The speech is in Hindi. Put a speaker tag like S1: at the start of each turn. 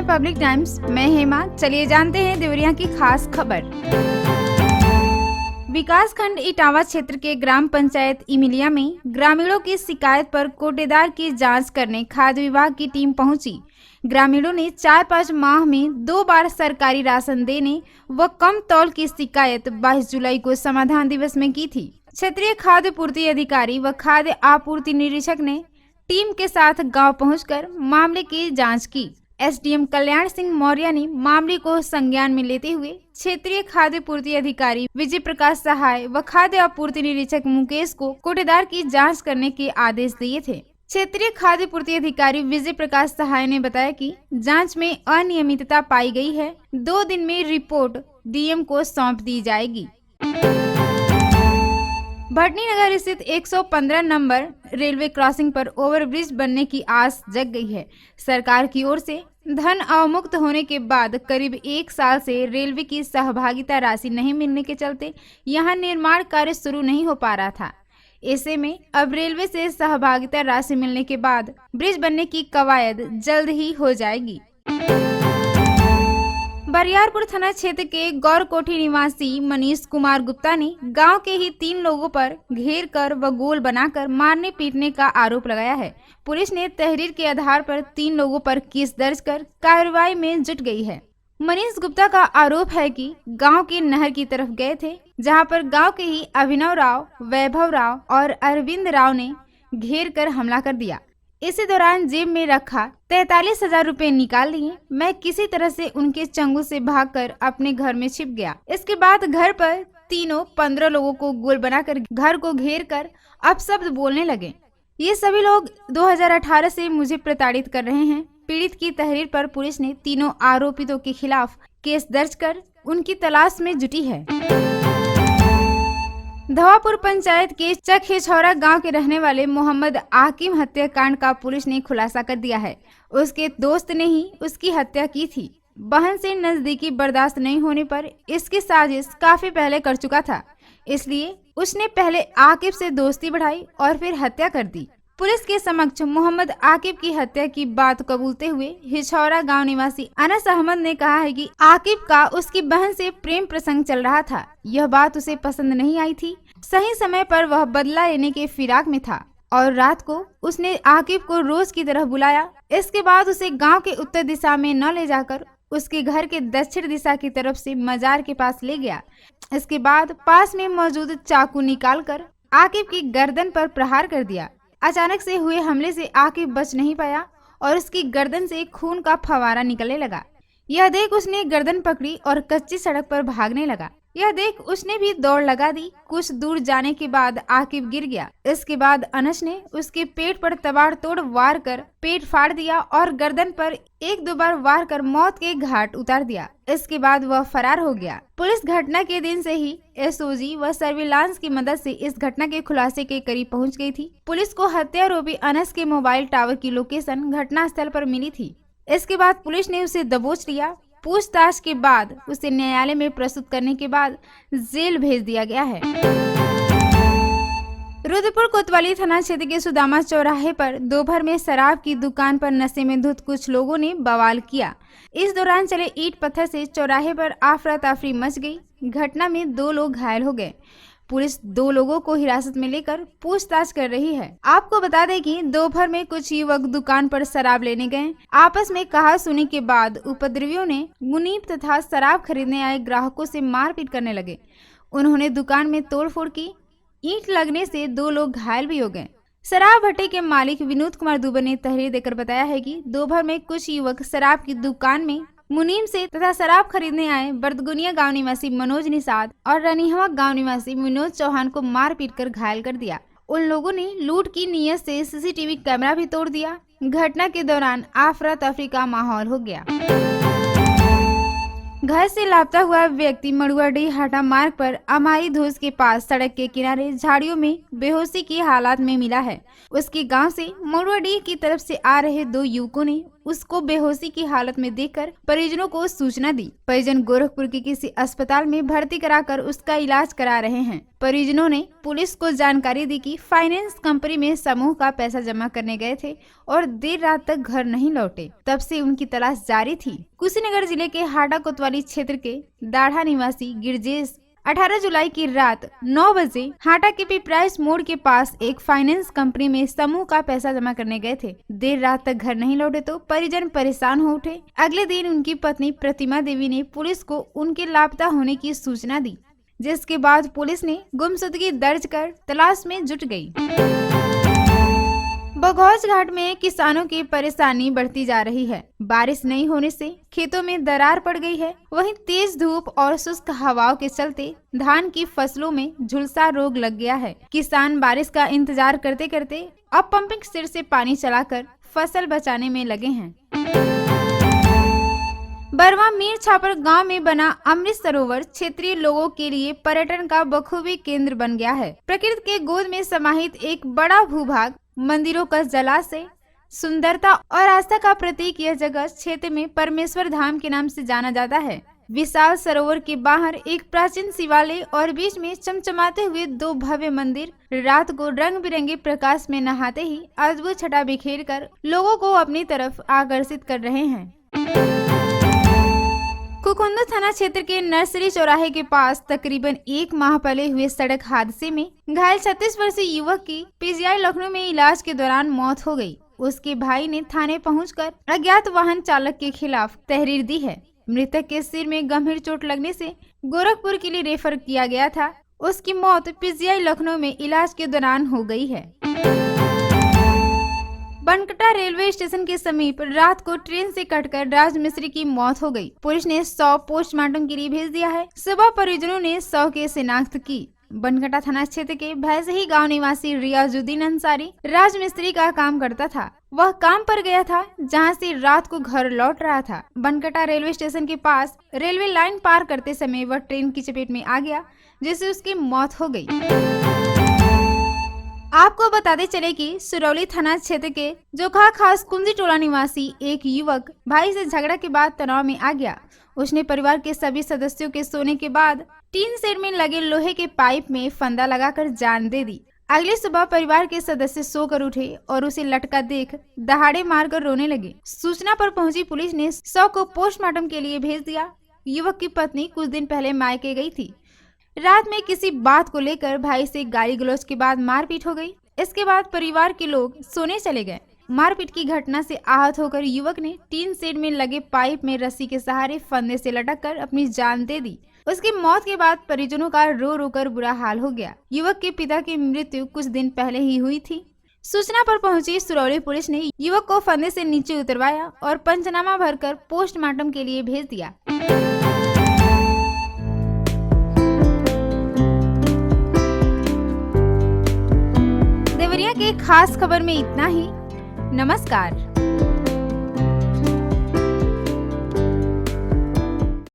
S1: है पब्लिक टाइम्स। मैं हेमा। चलिए जानते हैं देवरिया की खास खबर। विकास खंड इटावा क्षेत्र के ग्राम पंचायत इमिलिया में ग्रामीणों की शिकायत पर कोटेदार की जांच करने खाद्य विभाग की टीम पहुंची। ग्रामीणों ने 4-5 माह में 2 बार सरकारी राशन देने व कम तौल की शिकायत 22 जुलाई को समाधान दिवस में की थी। क्षेत्रीय खाद्य पूर्ति अधिकारी व खाद्य आपूर्ति निरीक्षक ने टीम के साथ गांव पहुंचकर मामले की जांच की। एसडीएम कल्याण सिंह मौर्य ने मामले को संज्ञान में लेते हुए क्षेत्रीय खाद्य पूर्ति अधिकारी विजय प्रकाश सहाय व खाद्य आपूर्ति निरीक्षक मुकेश को कोटेदार की जांच करने के आदेश दिए थे। क्षेत्रीय खाद्य पूर्ति अधिकारी विजय प्रकाश सहाय ने बताया कि जांच में अनियमितता पाई गई है। 2 दिन में रिपोर्ट डीएम को सौंप दी जाएगी। भटनी नगर स्थित 115 नंबर रेलवे क्रॉसिंग पर ओवरब्रिज बनने की आस जग गई है। सरकार की ओर से धन अवमुक्त होने के बाद करीब 1 साल से रेलवे की सहभागिता राशि नहीं मिलने के चलते यहां निर्माण कार्य शुरू नहीं हो पा रहा था। ऐसे में अब रेलवे से सहभागिता राशि मिलने के बाद ब्रिज बनने की कवायद जल्द ही हो जाएगी। बरियारपुर थाना क्षेत्र के गौरकोठी निवासी मनीष कुमार गुप्ता ने गांव के ही 3 लोगों पर घेर कर व गोल बनाकर मारने पीटने का आरोप लगाया है। पुलिस ने तहरीर के आधार पर 3 लोगों पर केस दर्ज कर कार्रवाई में जुट गई है। मनीष गुप्ता का आरोप है कि गांव की नहर की तरफ गए थे, जहां पर गांव के ही अभिनव राव, वैभव राव और अरविंद राव ने घेर कर हमला कर दिया। इसी दौरान जेब में रखा 43,000 रुपए निकाल लिए। मैं किसी तरह से उनके चंगुल से भागकर अपने घर में छिप गया। इसके बाद घर पर तीनों 15 लोगों को गोल बनाकर घर को घेर कर अपशब्द बोलने लगे। ये सभी लोग 2018 से मुझे प्रताड़ित कर रहे हैं। पीड़ित की तहरीर पर पुलिस ने तीनों आरोपितों के खिलाफ केस दर्ज कर उनकी तलाश में जुटी है। धवापुर पंचायत के चकहेछौरा गांव के रहने वाले मोहम्मद आकिम हत्याकांड का पुलिस ने खुलासा कर दिया है। उसके दोस्त ने ही उसकी हत्या की थी। बहन से नजदीकी बर्दाश्त नहीं होने पर इसकी साजिश काफी पहले कर चुका था, इसलिए उसने पहले आकिब से दोस्ती बढ़ाई और फिर हत्या कर दी। पुलिस के समक्ष मोहम्मद आकिब की हत्या की बात कबूलते हुए हिछौरा गांव निवासी अनस अहमद ने कहा है कि आकिब का उसकी बहन से प्रेम प्रसंग चल रहा था। यह बात उसे पसंद नहीं आई थी। सही समय पर वह बदला लेने के फिराक में था और रात को उसने आकिब को रोज की तरह बुलाया। इसके बाद उसे गांव के उत्तर दिशा में न ले जाकर उसके घर के दक्षिण दिशा की तरफ से मजार के पास ले गया। इसके बाद पास में मौजूद चाकू निकालकर आकिब की गर्दन पर प्रहार कर दिया। अचानक से हुए हमले से आकिब बच नहीं पाया और उसकी गर्दन से खून का फवारा निकलने लगा। यह देख उसने गर्दन पकड़ी और कच्ची सड़क पर भागने लगा। यह देख उसने भी दौड़ लगा दी। कुछ दूर जाने के बाद आकिब गिर गया। इसके बाद अनस ने उसके पेट पर ताबड़तोड़ वार कर पेट फाड़ दिया और गर्दन पर 1-2 बार वार कर मौत के घाट उतार दिया। इसके बाद वह फरार हो गया। पुलिस घटना के दिन से ही एसओजी व सर्विलांस की मदद से इस घटना के खुलासे के करीब पहुंच गई थी। पुलिस को हत्यारोपी अनस के मोबाइल टावर की लोकेशन घटना स्थल पर मिली थी। इसके बाद पुलिस ने उसे दबोच लिया। पूछताछ के बाद उसे न्यायालय में प्रस्तुत करने के बाद जेल भेज दिया गया है। रुद्रपुर कोतवाली थाना क्षेत्र के सुदामा चौराहे पर दोपहर में शराब की दुकान पर नशे में धुत कुछ लोगों ने बवाल किया। इस दौरान चले ईंट पत्थर से चौराहे पर आफरा तफरी मच गई। घटना में 2 लोग घायल हो गए। पुलिस 2 लोगों को हिरासत में लेकर पूछताछ कर रही है। आपको बता दें कि दोपहर में कुछ युवक दुकान पर शराब लेने गए। आपस में कहा-सुनी के बाद उपद्रवियों ने मुनीब तथा शराब खरीदने आए ग्राहकों से मारपीट करने लगे। उन्होंने दुकान में तोड़फोड़ की। ईंट लगने से 2 लोग घायल भी हो गए। शराब भट्टी के मालिक विनोद कुमार दुबे ने तहरीर देकर बताया है कि दोपहर में कुछ युवक शराब की दुकान में मुनीम से तथा शराब खरीदने आए बर्दगुनिया गांव निवासी मनोज निषाद और रनिहवा गांव निवासी विनोद चौहान को मार पीट कर घायल कर दिया। उन लोगों ने लूट की नीयत से सीसीटीवी कैमरा भी तोड़ दिया। घटना के दौरान आफरा तफरी का माहौल हो गया। घर से लापता हुआ व्यक्ति मड़ुआडीह हाटा मार्ग पर अमाई धूस के पास सड़क के किनारे झाड़ियों में बेहोशी की हालात में मिला है। उसके गांव से मड़ुआडीह की तरफ से आ रहे 2 युवकों ने उसको बेहोशी की हालत में देखकर परिजनों को सूचना दी। परिजन गोरखपुर के किसी अस्पताल में भर्ती कराकर उसका इलाज करा रहे हैं। परिजनों ने पुलिस को जानकारी दी कि फाइनेंस कंपनी में समूह का पैसा जमा करने गए थे और देर रात तक घर नहीं लौटे। तब से उनकी तलाश जारी थी। कुशीनगर जिले के हाटा कोतवाली क्षेत्र के दाढ़ा निवासी गिरजेश 18 जुलाई की रात 9 बजे हाटा के पिपराइस मोड़ के पास एक फाइनेंस कंपनी में समूह का पैसा जमा करने गए थे। देर रात तक घर नहीं लौटे तो परिजन परेशान हो उठे। अगले दिन उनकी पत्नी प्रतिमा देवी ने पुलिस को उनके लापता होने की सूचना दी, जिसके बाद पुलिस ने गुमशुदगी दर्ज कर तलाश में जुट गई। बघौज घाट में किसानों की परेशानी बढ़ती जा रही है। बारिश नहीं होने से खेतों में दरार पड़ गई है। वहीं तेज धूप और शुष्क हवाओं के चलते धान की फसलों में झुलसा रोग लग गया है। किसान बारिश का इंतजार करते करते अब पंपिंग सेट से पानी चलाकर फसल बचाने में लगे हैं। बरवा मीर छापर गांव में बना अमृत सरोवर क्षेत्रीय लोगों के लिए पर्यटन का बखूबी केंद्र बन गया है। प्रकृति के गोद में समाहित एक बड़ा भूभाग, मंदिरों का जलाशय, सुंदरता और आस्था का प्रतीक यह जगह क्षेत्र में परमेश्वर धाम के नाम से जाना जाता है। विशाल सरोवर के बाहर एक प्राचीन शिवालय और बीच में चमचमाते हुए 2 भव्य मंदिर रात को रंग बिरंगे प्रकाश में नहाते ही अद्भुत छटा बिखेर कर लोगों को अपनी तरफ आकर्षित कर रहे हैं। कुकुंदू थाना क्षेत्र के नर्सरी चौराहे के पास तकरीबन 1 माह पहले हुए सड़क हादसे में घायल 36 वर्षीय युवक की पीजीआई लखनऊ में इलाज के दौरान मौत हो गई। उसके भाई ने थाने पहुंचकर अज्ञात वाहन चालक के खिलाफ तहरीर दी है। मृतक के सिर में गंभीर चोट लगने से गोरखपुर के लिए रेफर किया गया था। उसकी मौत पीजीआई लखनऊ में इलाज के दौरान हो गई है। बनकटा रेलवे स्टेशन के समीप रात को ट्रेन से कटकर राजमिस्त्री की मौत हो गई। पुलिस ने 100 पोस्टमार्टम के लिए भेज दिया है। सुबह परिजनों ने 100 की शिनाख्त की। बनकटा थाना क्षेत्र के भैसही गांव निवासी रियाजुद्दीन अंसारी राजमिस्त्री का काम करता था। वह काम पर गया था, जहां से रात को घर लौट रहा था। बनकटा रेलवे स्टेशन के पास रेलवे लाइन पार करते समय वह ट्रेन की चपेट में आ गया, जिससे उसकी मौत हो गई। आपको बताते चले कि सिरौली थाना क्षेत्र के जोखा खास कुंजी टोला निवासी एक युवक भाई से झगड़ा के बाद तनाव में आ गया। उसने परिवार के सभी सदस्यों के सोने के बाद टीन शेड में लगे लोहे के पाइप में फंदा लगाकर जान दे दी। अगली सुबह परिवार के सदस्य सोकर उठे और उसे लटका देख दहाड़े मारकर रोने लगे। सूचना पर पहुंची पुलिस ने 100 को पोस्टमार्टम के लिए भेज दिया। युवक की पत्नी कुछ दिन पहले मायके गई थी। रात में किसी बात को लेकर भाई से गाली गलौज के बाद मारपीट हो गई। इसके बाद परिवार के लोग सोने चले गए। मारपीट की घटना से आहत होकर युवक ने टीन शेड में लगे पाइप में रस्सी के सहारे फंदे से लटककर अपनी जान दे दी। उसकी मौत के बाद परिजनों का रो रो कर बुरा हाल हो गया। युवक के पिता की मृत्यु कुछ दिन पहले ही हुई थी। सूचना पर पहुंची सिरौली पुलिस ने युवक को फंदे से नीचे उतरवाया और पंचनामा भरकर पोस्टमार्टम के लिए भेज दिया। देवरिया के खास खबर में इतना ही। नमस्कार।